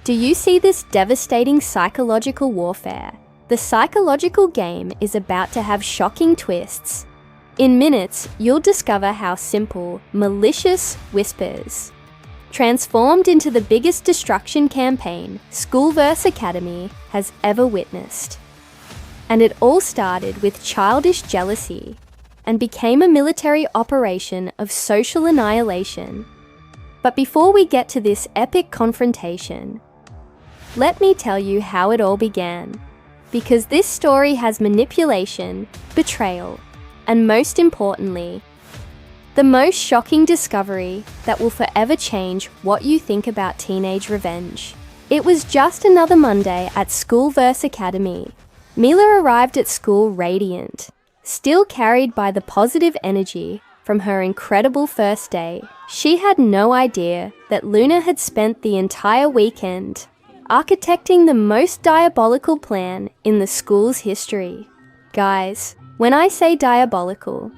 Do you see this devastating psychological warfare? The psychological game is about to have shocking twists. In minutes, you'll discover how simple, malicious whispers transformed into the biggest destruction campaign SchoolVerse Academy has ever witnessed. And it all started with childish jealousy and became a military operation of social annihilation. But before we get to this epic confrontation, let me tell you how it all began. Because this story has manipulation, betrayal, and most importantly, the most shocking discovery that will forever change what you think about teenage revenge. It was just another Monday at SchoolVerse Academy. Mila arrived at school radiant, still carried by the positive energy from her incredible first day. She had no idea that Luna had spent the entire weekend architecting the most diabolical plan in the school's history. Guys, when I say diabolical,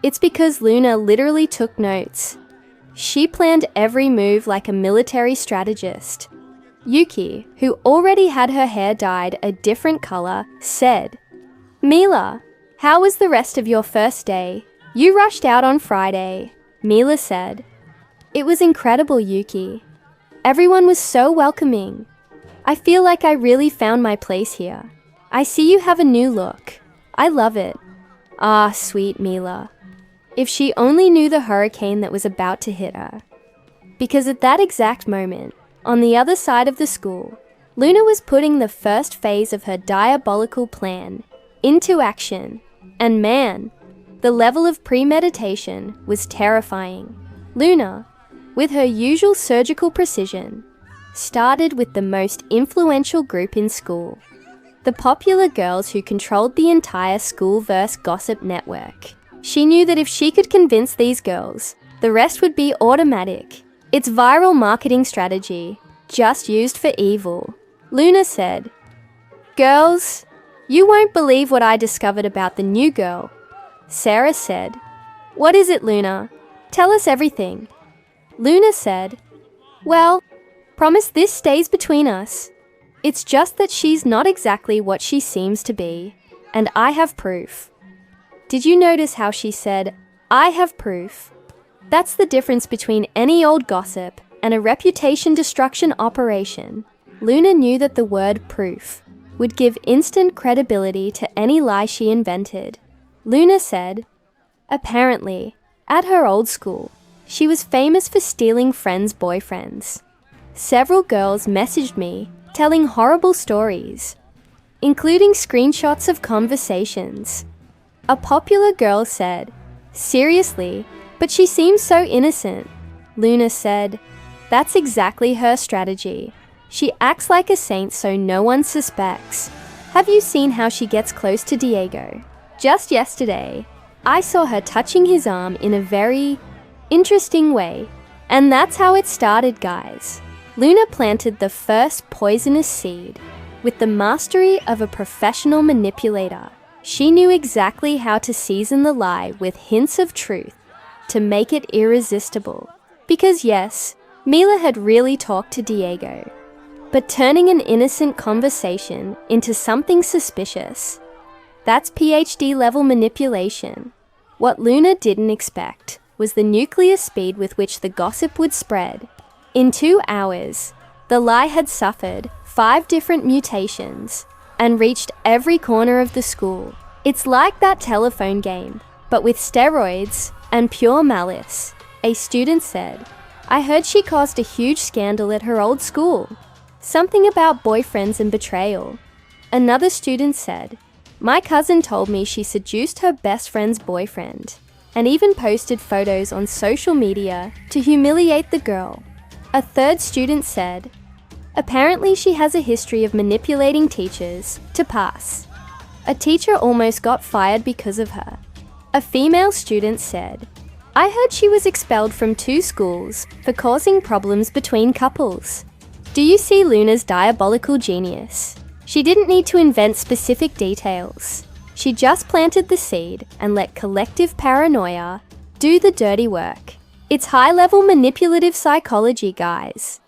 it's because Luna literally took notes. She planned every move like a military strategist. Yuki, who already had her hair dyed a different color, said, "Mila, how was the rest of your first day? You rushed out on Friday." Mila said, "It was incredible, Yuki. Everyone was so welcoming. I feel like I really found my place here. I see you have a new look. I love it." Ah, sweet Mila. If she only knew the hurricane that was about to hit her. Because at that exact moment, on the other side of the school, Luna was putting the first phase of her diabolical plan into action. And man, the level of premeditation was terrifying. Luna, with her usual surgical precision, started with the most influential group in school, the popular girls who controlled the entire SchoolVerse gossip network. She knew that if she could convince these girls, the rest would be automatic. It's viral marketing strategy, just used for evil. Luna said, "Girls, you won't believe what I discovered about the new girl." Sarah said, "What is it, Luna? Tell us everything." Luna said, "Well, promise this stays between us. It's just that she's not exactly what she seems to be, and I have proof." Did you notice how she said, "I have proof"? That's the difference between any old gossip and a reputation destruction operation. Luna knew that the word proof would give instant credibility to any lie she invented. Luna said, apparently, at her old school, she was famous for stealing friends' boyfriends. Several girls messaged me telling horrible stories, including screenshots of conversations. A popular girl said, "Seriously, but she seems so innocent." Luna said, "That's exactly her strategy. She acts like a saint so no one suspects. Have you seen how she gets close to Diego? Just yesterday, I saw her touching his arm in a very interesting way." And that's how it started, guys. Luna planted the first poisonous seed. With the mastery of a professional manipulator, she knew exactly how to season the lie with hints of truth to make it irresistible. Because yes, Mila had really talked to Diego, but turning an innocent conversation into something suspicious, that's PhD level manipulation. What Luna didn't expect was the nuclear speed with which the gossip would spread. In 2 hours, the lie had suffered 5 different mutations and reached every corner of the school. It's like that telephone game, but with steroids and pure malice. A student said, "I heard she caused a huge scandal at her old school. Something about boyfriends and betrayal." Another student said, "My cousin told me she seduced her best friend's boyfriend and even posted photos on social media to humiliate the girl." A third student said, "Apparently she has a history of manipulating teachers to pass. A teacher almost got fired because of her." A female student said, "I heard she was expelled from 2 schools for causing problems between couples." Do you see Luna's diabolical genius? She didn't need to invent specific details. She just planted the seed and let collective paranoia do the dirty work. It's high-level manipulative psychology, guys.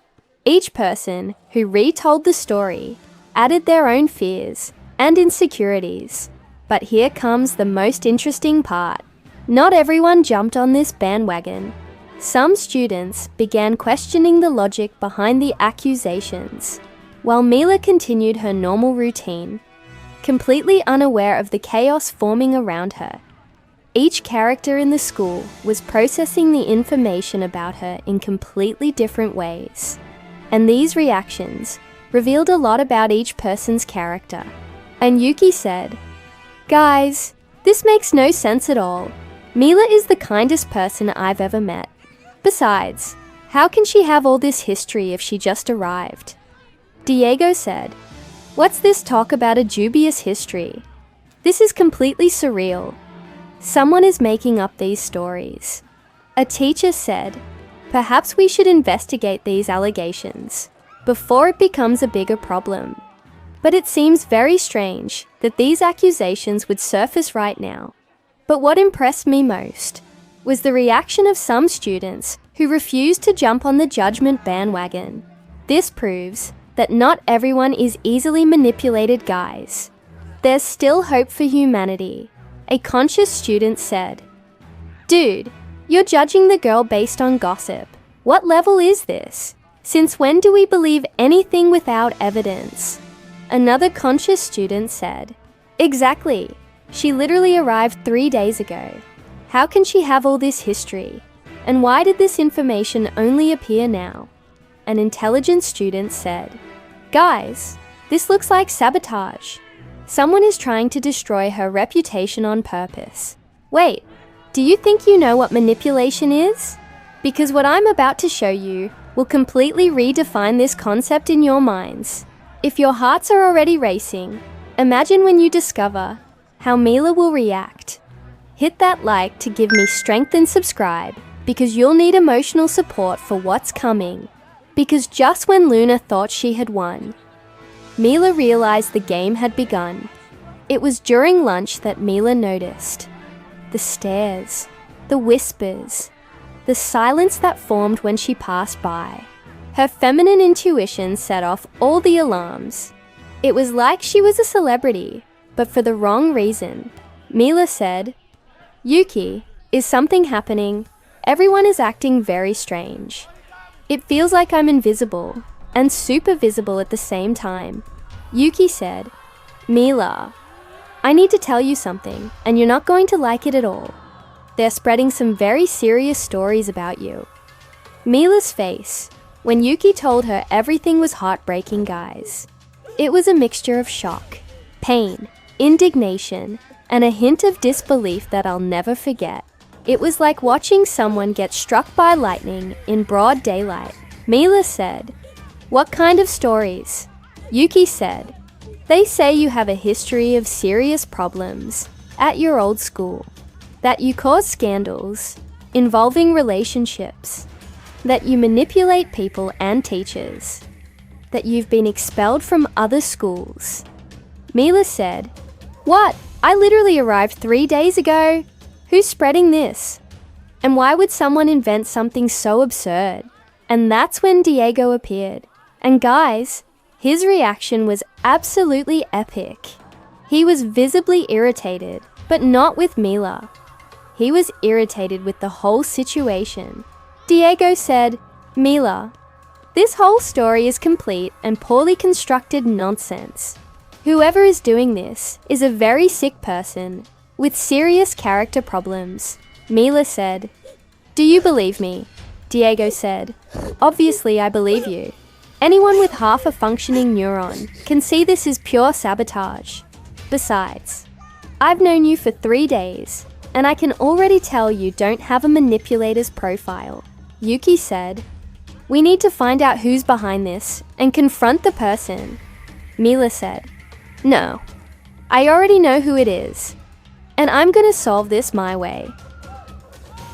Each person who retold the story added their own fears and insecurities. But here comes the most interesting part. Not everyone jumped on this bandwagon. Some students began questioning the logic behind the accusations, while Mila continued her normal routine, completely unaware of the chaos forming around her. Each character in the school was processing the information about her in completely different ways, and these reactions revealed a lot about each person's character. And Yuki said, "Guys, this makes no sense at all. Mila is the kindest person I've ever met. Besides, how can she have all this history if she just arrived?" Diego said, "What's this talk about a dubious history? This is completely surreal. Someone is making up these stories." A teacher said, "Perhaps we should investigate these allegations before it becomes a bigger problem." But it seems very strange that these accusations would surface right now. But what impressed me most was the reaction of some students who refused to jump on the judgment bandwagon. This proves that not everyone is easily manipulated, guys. There's still hope for humanity. A conscious student said, "Dude, you're judging the girl based on gossip. What level is this? Since when do we believe anything without evidence?" Another conscious student said, "Exactly. She literally arrived 3 days ago. How can she have all this history? And why did this information only appear now?" An intelligent student said, "Guys, this looks like sabotage. Someone is trying to destroy her reputation on purpose. Wait, do you think you know what manipulation is? Because what I'm about to show you will completely redefine this concept in your minds. If your hearts are already racing, imagine when you discover how Mila will react. Hit that like to give me strength and subscribe, because you'll need emotional support for what's coming. Because just when Luna thought she had won, Mila realized the game had begun. It was during lunch that Mila noticed the stares, the whispers, the silence that formed when she passed by. Her feminine intuition set off all the alarms. It was like she was a celebrity, but for the wrong reason. Mila said, "Yuki, is something happening? Everyone is acting very strange. It feels like I'm invisible and super visible at the same time." Yuki said, "Mila, I need to tell you something, and you're not going to like it at all. They're spreading some very serious stories about you." Mila's face, when Yuki told her everything, was heartbreaking, guys. It was a mixture of shock, pain, indignation, and a hint of disbelief that I'll never forget. It was like watching someone get struck by lightning in broad daylight. Mila said, "What kind of stories?" Yuki said, "They say you have a history of serious problems at your old school, that you cause scandals involving relationships, that you manipulate people and teachers, that you've been expelled from other schools." Mila said, "What? I literally arrived 3 days ago. Who's spreading this? And why would someone invent something so absurd?" And that's when Diego appeared. And guys, his reaction was absolutely epic. He was visibly irritated, but not with Mila. He was irritated with the whole situation. Diego said, "Mila, this whole story is complete and poorly constructed nonsense. Whoever is doing this is a very sick person with serious character problems." Mila said, "Do you believe me?" Diego said, "Obviously I believe you. Anyone with half a functioning neuron can see this is pure sabotage. Besides, I've known you for 3 days, and I can already tell you don't have a manipulator's profile." Yuki said, "We need to find out who's behind this and confront the person." Mila said, "No, I already know who it is, and I'm gonna solve this my way."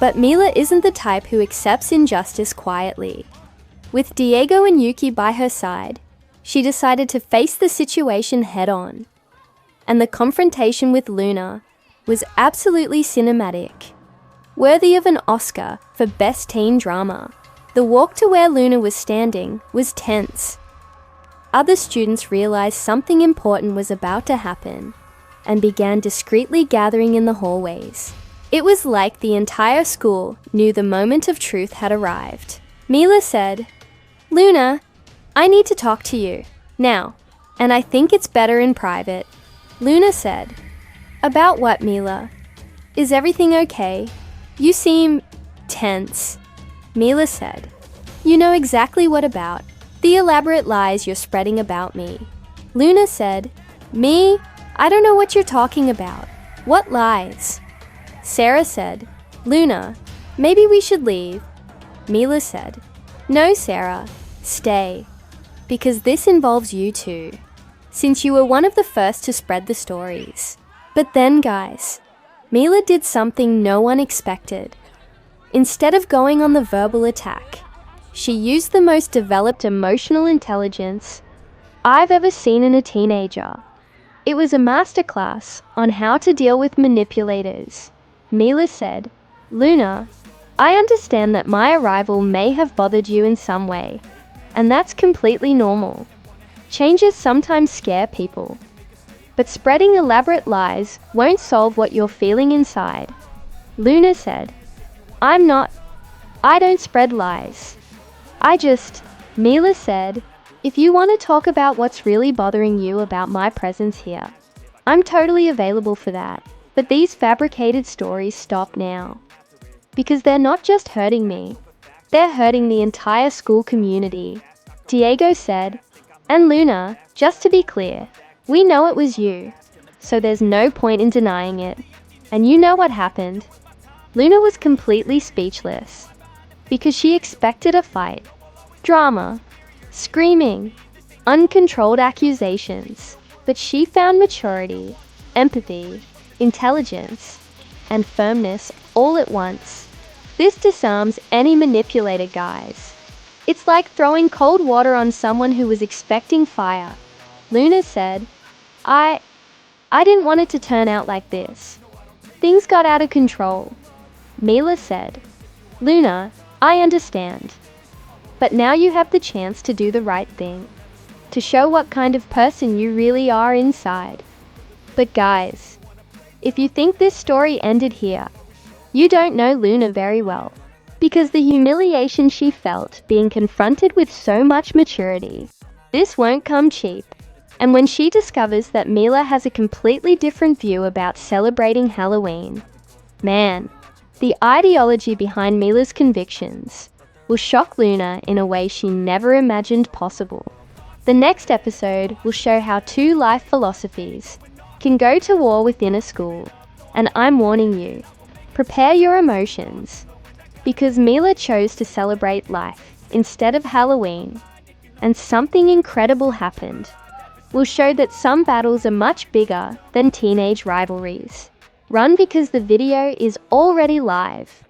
But Mila isn't the type who accepts injustice quietly. With Diego and Yuki by her side, she decided to face the situation head-on. And the confrontation with Luna was absolutely cinematic, worthy of an Oscar for Best Teen Drama. The walk to where Luna was standing was tense. Other students realized something important was about to happen and began discreetly gathering in the hallways. It was like the entire school knew the moment of truth had arrived. Mila said, "Luna, I need to talk to you now, and I think it's better in private." Luna said, "About what, Mila? Is everything okay? You seem tense." Mila said, "You know exactly what about. The elaborate lies you're spreading about me." Luna said, "Me? I don't know what you're talking about. What lies?" Sarah said, "Luna, maybe we should leave." Mila said, "No, Sarah, stay, because this involves you too, since you were one of the first to spread the stories." But then, guys, Mila did something no one expected. Instead of going on the verbal attack, she used the most developed emotional intelligence I've ever seen in a teenager. It was a masterclass on how to deal with manipulators. Mila said, "Luna, I understand that my arrival may have bothered you in some way, and that's completely normal. Changes sometimes scare people. But spreading elaborate lies won't solve what you're feeling inside." Luna said, I don't spread lies. Mila said, "If you want to talk about what's really bothering you about my presence here, I'm totally available for that. But these fabricated stories stop now. Because they're not just hurting me, they're hurting the entire school community." Diego said, "And Luna, just to be clear, we know it was you, so there's no point in denying it. And you know what happened." Luna was completely speechless, because she expected a fight, drama, screaming, uncontrolled accusations. But she found maturity, empathy, intelligence, and firmness all at once. This disarms any manipulator, guys. It's like throwing cold water on someone who was expecting fire. Luna said, I didn't want it to turn out like this. Things got out of control." Mila said, "Luna, I understand. But now you have the chance to do the right thing, to show what kind of person you really are inside." But guys, if you think this story ended here, you don't know Luna very well, because the humiliation she felt being confronted with so much maturity, this won't come cheap. And when she discovers that Mila has a completely different view about celebrating Halloween, man, the ideology behind Mila's convictions will shock Luna in a way she never imagined possible. The next episode will show how two life philosophies can go to war within a school. And I'm warning you, prepare your emotions, because Mila chose to celebrate life instead of Halloween, and something incredible happened. We'll show that some battles are much bigger than teenage rivalries. Run, because the video is already live.